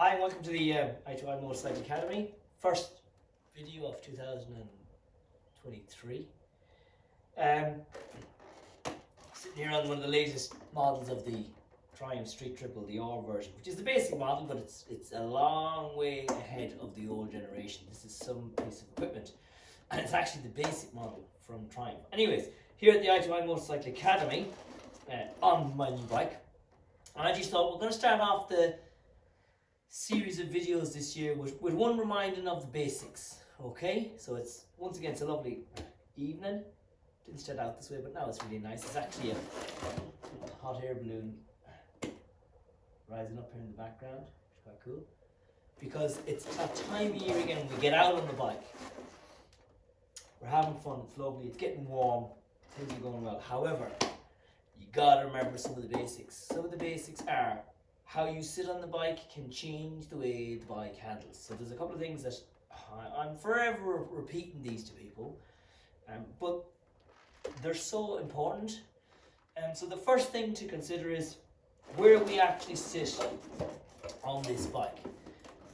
Hi and welcome to the I2I Motorcycle Academy, first video of 2023. Sitting here on one of the latest models of the Triumph Street Triple, the R version, which is the basic model, but it's a long way ahead of the old generation. This is some piece of equipment, and it's actually the basic model from Triumph. Anyways, here at the I2I Motorcycle Academy, on my new bike, I just thought we're going to start off the series of videos this year with one reminding of the basics. Okay, so it's once again, it's a lovely evening. Didn't start out this way, but now it's really nice. It's actually a hot air balloon rising up here in the background, which is quite cool, because it's that time of year again. We get out on the bike, we're having fun, it's lovely, it's getting warm, things are going well. However, you gotta remember some of the basics. Some of the basics are how you sit on the bike can change the way the bike handles. So there's a couple of things that I'm forever repeating these to people, but they're so important. So the first thing to consider is where we actually sit on this bike,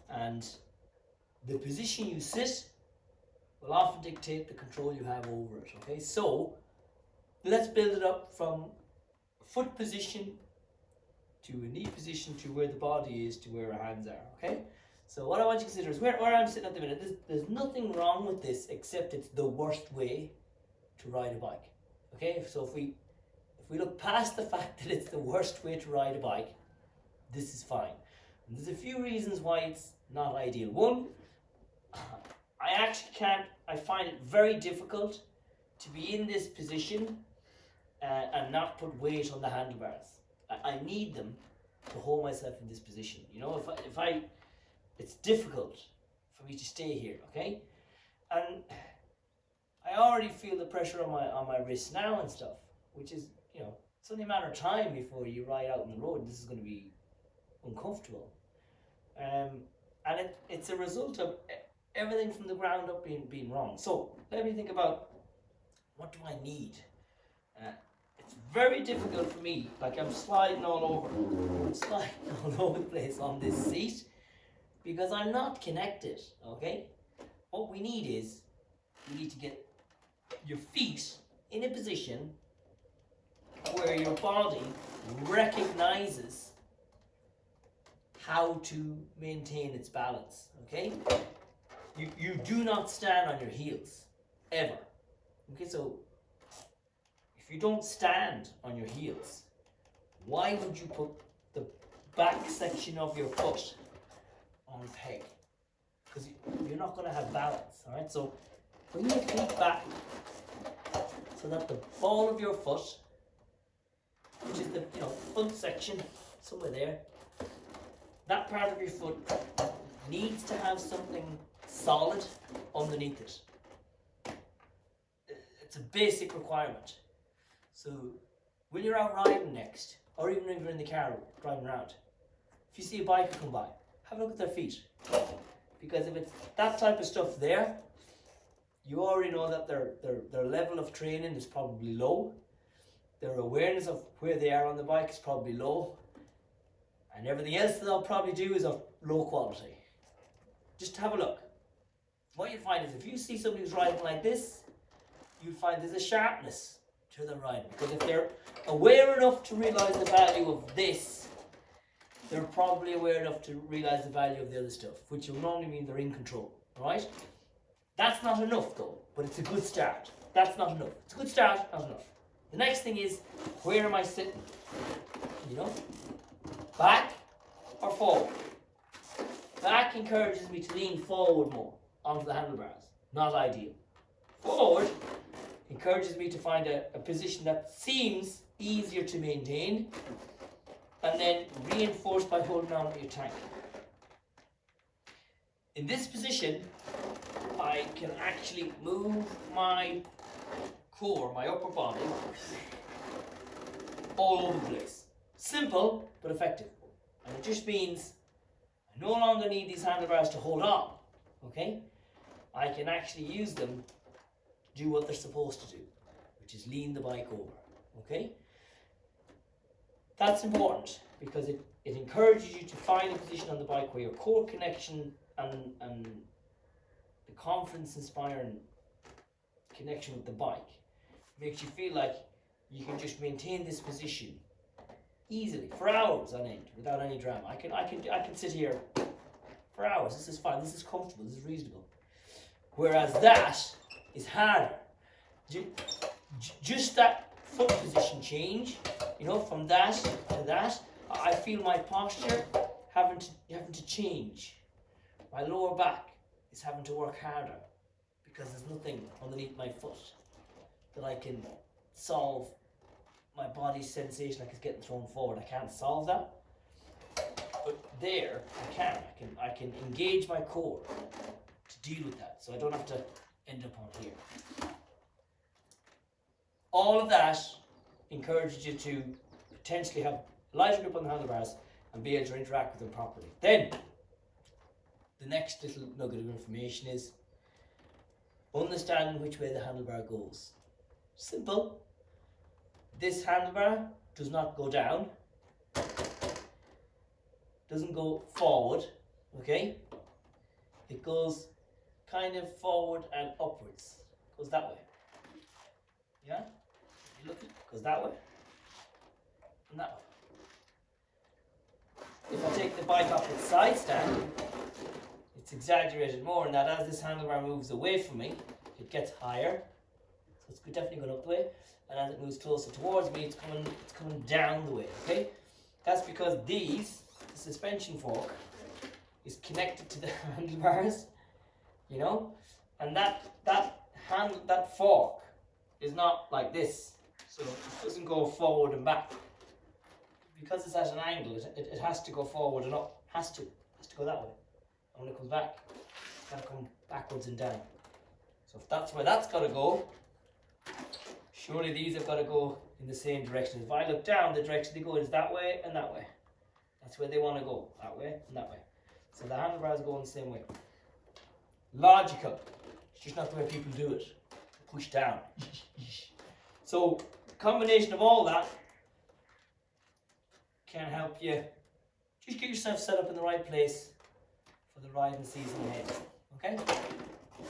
and the position you sit will often dictate the control you have over it. Okay, so let's build it up from foot position to a knee position to where the body is to where our hands are. Okay, so what I want you to consider is where I'm sitting at the minute. There's nothing wrong with this except it's the worst way to ride a bike. Okay, so if we look past the fact that it's the worst way to ride a bike, this is fine. And there's a few reasons why it's not ideal. One, I find it very difficult to be in this position and not put weight on the handlebars. I need them to hold myself in this position. You know, it's difficult for me to stay here, okay? And I already feel the pressure on my wrist now and stuff, which is, you know, it's only a matter of time before you ride out on the road. This is going to be uncomfortable. And it's a result of everything from the ground up being wrong. So let me think about, what do I need? It's very difficult for me, like I'm sliding all over the place on this seat because I'm not connected, okay? What we need is, you need to get your feet in a position where your body recognizes how to maintain its balance, okay? You do not stand on your heels, ever. Okay, so if you don't stand on your heels, why would you put the back section of your foot on a peg? Because you're not going to have balance, all right? So bring your feet back so that the ball of your foot, which is the front section, somewhere there, that part of your foot needs to have something solid underneath it. It's a basic requirement. So when you're out riding next, or even when you're in the car driving around, if you see a biker come by, have a look at their feet. Because if it's that type of stuff there, you already know that their level of training is probably low. Their awareness of where they are on the bike is probably low. And everything else that they'll probably do is of low quality. Just have a look. What you'll find is if you see somebody who's riding like this, you'll find there's a sharpness to their riding. Because if they're aware enough to realise the value of this, they're probably aware enough to realise the value of the other stuff, which will normally mean they're in control, right? That's not enough though, but it's a good start. That's not enough. It's a good start, not enough. The next thing is, where am I sitting? You know? Back or forward? Back encourages me to lean forward more onto the handlebars. Not ideal. Forward encourages me to find a position that seems easier to maintain, and then reinforced by holding on to your tank. In this position, I can actually move my core, my upper body, all over the place. Simple, but effective. And it just means I no longer need these handlebars to hold on, okay? I can actually use them to do what they're supposed to do, which is lean the bike over, okay? That's important because it it encourages you to find a position on the bike where your core connection and the confidence inspiring connection with the bike makes you feel like you can just maintain this position easily for hours on end without any drama. I can sit here for hours. This is fine. This is comfortable. This is reasonable. Whereas that is harder. Just that foot position change, from that to that, I feel my posture having to change. My lower back is having to work harder because there's nothing underneath my foot that I can solve my body's sensation like it's getting thrown forward. I can't solve that. But there, I can. I can engage my core to deal with that, so I don't have to end up on here. All of that encourages you to potentially have lighter grip on the handlebars and be able to interact with them properly. Then, the next little nugget of information is understanding which way the handlebar goes. Simple. This handlebar does not go down, doesn't go forward, okay? It goes kind of forward and upwards. Goes that way. Yeah? You look, it goes that way and that way. If I take the bike off its side stand, it's exaggerated more in that as this handlebar moves away from me, it gets higher. So it's definitely going up the way. And as it moves closer towards me, it's coming down the way, okay? That's because the suspension fork is connected to the handlebars, and that fork is not like this, so it doesn't go forward and back. Because it's at an angle, it has to go forward and up, has to go that way. And when it comes back, it's got to come backwards and down. So if that's where that's got to go, surely these have got to go in the same direction. If I look down, the direction they go is that way and that way. That's where they want to go, that way and that way. So the handlebars go in the same way. Logical. It's just not the way people do it. Push down. So, combination of all that can help you just get yourself set up in the right place for the riding season ahead. Okay?